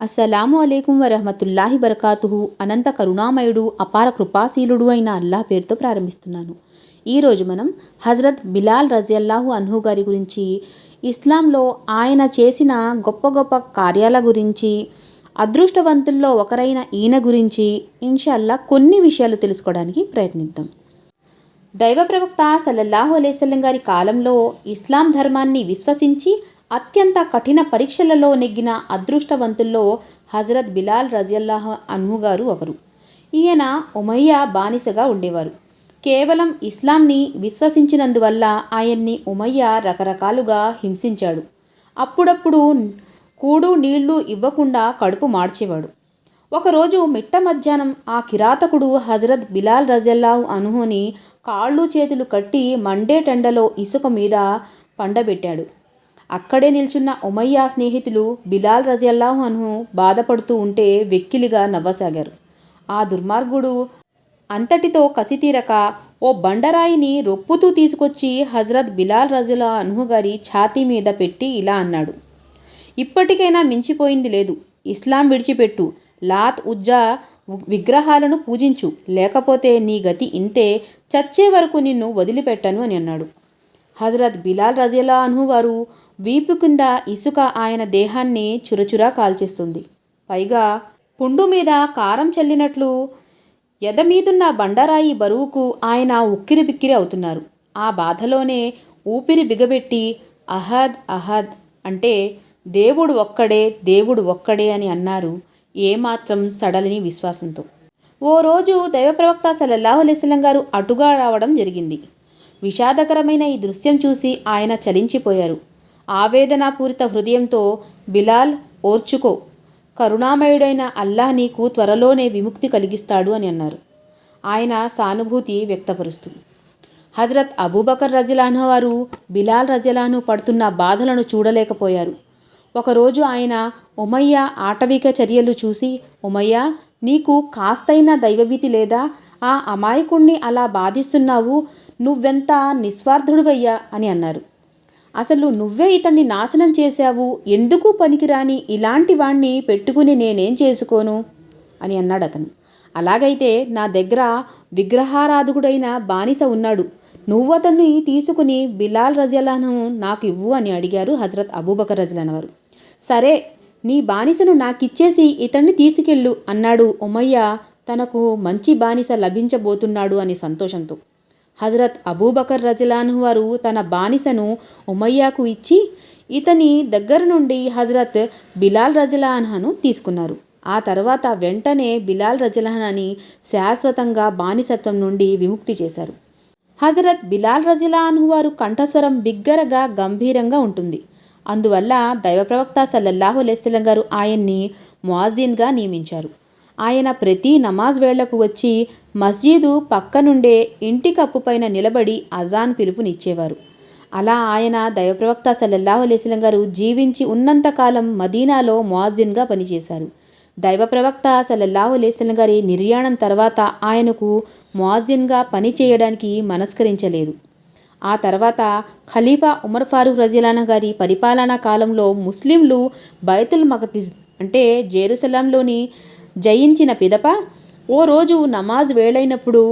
అస్సలాము అలైకుం వరహమతుల్లాహి బరకాతుహు. అనంత కరుణామయుడు అపార కృపాశీలుడు అయిన అల్లాహ్ పేరుతో ప్రారంభిస్తున్నాను. ఈరోజు మనం హజరత్ బిలాల్ రజియల్లాహు అన్హు గారి గురించి, ఇస్లాంలో ఆయన చేసిన గొప్ప గొప్ప కార్యాల గురించి, అదృష్టవంతుల్లో ఒకరైన ఈయన గురించి ఇన్షాల్లా కొన్ని విషయాలు తెలుసుకోవడానికి ప్రయత్నిద్దాం. దైవ ప్రవక్త సల్లల్లాహు అలైహిస్సల్లం గారి కాలంలో ఇస్లాం ధర్మాన్ని విశ్వసించి అత్యంత కఠిన పరీక్షలలో నెగ్గిన అదృష్టవంతుల్లో హజరత్ బిలాల్ రజియల్లాహు అన్హు గారు ఒకరు. ఈయన ఉమయ్య బానిసగా ఉండేవారు. కేవలం ఇస్లాంని విశ్వసించినందువల్ల ఆయన్ని ఉమయ్య రకరకాలుగా హింసించాడు. అప్పుడప్పుడు కూడు నీళ్లు ఇవ్వకుండా కడుపు మార్చేవాడు. ఒకరోజు మిట్ట మధ్యాహ్నం ఆ కిరాతకుడు హజరత్ బిలాల్ రజియల్లాహు అన్హుని కాళ్ళు చేతులు కట్టి మండేటెండలో ఇసుక మీద పండబెట్టాడు. అక్కడే నిల్చున్న ఉమయ్య స్నేహితులు బిలాల్ రజియల్లాహు అన్హు బాధపడుతూ ఉంటే వెక్కిలిగా నవ్వసాగారు. ఆ దుర్మార్గుడు అంతటితో కసితీరక ఓ బండరాయిని రొప్పుతూ తీసుకొచ్చి హజరత్ బిలాల్ రజియల్లాహు అన్హు గారి ఛాతీ మీద పెట్టి ఇలా అన్నాడు: ఇప్పటికైనా మించిపోయింది లేదు. ఇస్లాం విడిచిపెట్టు. లాత్ ఉజ్జా విగ్రహాలను పూజించు, లేకపోతే నీ గతి ఇంతే. చచ్చే వరకు నిన్ను వదిలిపెట్టను అని అన్నాడు. హజరత్ బిలాల్ రజియల్లాహు అన్హు వారు వీపు కింద ఇసుక ఆయన దేహాన్ని చురచురా కాల్చేస్తుంది. పైగా పుండు మీద కారం చల్లినట్లు ఎదమీదున్న బండరాయి బరువుకు ఆయన ఉక్కిరి బిక్కిరి అవుతున్నారు. ఆ బాధలోనే ఊపిరి బిగబెట్టి అహద్ అహద్ అంటే దేవుడు ఒక్కడే, దేవుడు ఒక్కడే అని అన్నారు, ఏమాత్రం సడలని విశ్వాసంతో. ఓ రోజు దైవ ప్రవక్త సల్లల్లాహు అలైహిస్సల్లం గారు అటుగా రావడం జరిగింది. విషాదకరమైన ఈ దృశ్యం చూసి ఆయన చలించిపోయారు. ఆవేదనాపూరిత హృదయంతో, బిలాల్ ఓర్చుకో, కరుణామయుడైన అల్లాహ్ నీకు త్వరలోనే విముక్తి కలిగిస్తాడు అని అన్నారు, ఆయన సానుభూతి వ్యక్తపరుస్తూ. హజరత్ అబూబకర్ రజియల్లాహు అన్హు వారు బిలాల్ రజియల్లాహు అన్హు పడుతున్న బాధలను చూడలేకపోయారు. ఒకరోజు ఆయన ఉమయ్య ఆటవిక చర్యలు చూసి, ఉమయ్య, నీకు కాస్తైనా దైవభీతి లేదా? ఆ అమాయకుణ్ణి అలా బాధిస్తున్నావు, నువ్వెంత నిస్వార్థుడివయ్యా అని అన్నారు. అసలు నువ్వే ఇతన్ని నాశనం చేశావు, ఎందుకు పనికిరాని ఇలాంటి వాణ్ణి పెట్టుకుని నేనేం చేసుకోను అని అన్నాడు అతను. అలాగైతే నా దగ్గర విగ్రహారాధకుడైన బానిస ఉన్నాడు, నువ్వు అతన్ని తీసుకుని బిలాల్ రజియల్లాహు అన్హు నాకు ఇవ్వు అని అడిగారు హజరత్ అబూబకర్ రజియల్లాహు వారు. సరే, నీ బానిసను నాకిచ్చేసి ఇతన్ని తీసుకెళ్ళు అన్నాడు ఉమయ్య, తనకు మంచి బానిస లభించబోతున్నాడు అని సంతోషంతో. హజరత్ అబూబకర్ రజియల్లాహు అన్హు వారు తన బానిసను ఉమయ్యకు ఇచ్చి ఇతని దగ్గర నుండి హజరత్ బిలాల్ రజియల్లాహు అన్హును తీసుకున్నారు. ఆ తర్వాత వెంటనే బిలాల్ రజియల్లాహు అన్హుని శాశ్వతంగా బానిసత్వం నుండి విముక్తి చేశారు. హజరత్ బిలాల్ రజియల్లాహు అన్హు వారు కంఠస్వరం బిగ్గరగా గంభీరంగా ఉంటుంది. అందువల్ల దైవ ప్రవక్త సల్లల్లాహు అలైహిస్సల్లం గారు ఆయన్ని ముఅజ్జిన్గా నియమించారు. ఆయన ప్రతి నమాజ్ వేళ్లకు వచ్చి మస్జీదు పక్కనుండే ఇంటి కప్పుపైన నిలబడి అజాన్ పిలుపునిచ్చేవారు. అలా ఆయన దైవ ప్రవక్త సల్లల్లాహు అలైహిస్సల్లం గారు జీవించి ఉన్నంతకాలం మదీనాలో ముఅజ్జిన్గా పనిచేశారు. దైవ ప్రవక్త సల్లల్లాహు అలైహిస్సల్లం గారి నిర్యాణం తర్వాత ఆయనకు ముఅజ్జిన్గా పని చేయడానికి మనస్కరించలేదు. ఆ తర్వాత ఖలీఫా ఉమర్ ఫారూక్ రజియల్లాహు అన్హు గారి పరిపాలనా కాలంలో ముస్లింలు బైతుల్ మక్దిస్ అంటే జెరూసలంలోని జయించిన పిదప ఓ రోజు నమాజ్ వేళైనప్పుడు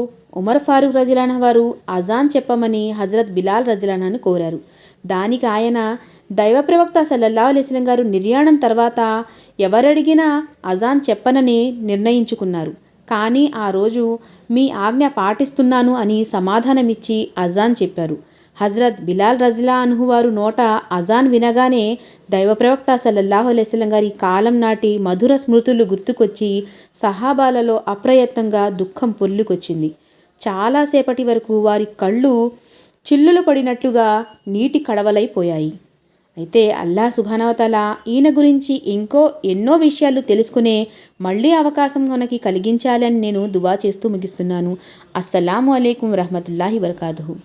ఉమర్ ఫారూక్ రజియల్లాహు అన్హు వారు అజాన్ చెప్పమని హజరత్ బిలాల్ రజియల్లాహు అన్హును కోరారు. దానికి ఆయన దైవ ప్రవక్త సల్లల్లాహు అలైహిస్సల్లం గారు నిర్యాణం తర్వాత ఎవరడిగినా అజాన్ చెప్పనని నిర్ణయించుకున్నారు. కానీ ఆ రోజు మీ ఆజ్ఞ పాటిస్తున్నాను అని సమాధానమిచ్చి అజాన్ చెప్పారు. హజరత్ బిలాల్ రజియల్లాహు అన్హు వారు నోట అజాన్ వినగానే దైవ ప్రవక్త సల్లల్లాహు అలైహిస్సల్లం గారి కాలం నాటి మధుర స్మృతులు గుర్తుకొచ్చి సహాబాలలో అప్రయత్నంగా దుఃఖం పొర్లుకొచ్చింది. చాలాసేపటి వరకు వారి కళ్ళు చిల్లులు పడినట్లుగా నీటి కడవలైపోయాయి. అయితే అల్లాహ్ సుబ్హానహు వ తఆలా ఈయన గురించి ఎన్నో విషయాలు తెలుసుకునే మళ్ళీ అవకాశం మనకి కలిగించాలని నేను దువా చేస్తూ ముగిస్తున్నాను. అస్సలాము అలైకుం వరహమతుల్లాహి వబరకాతుహు.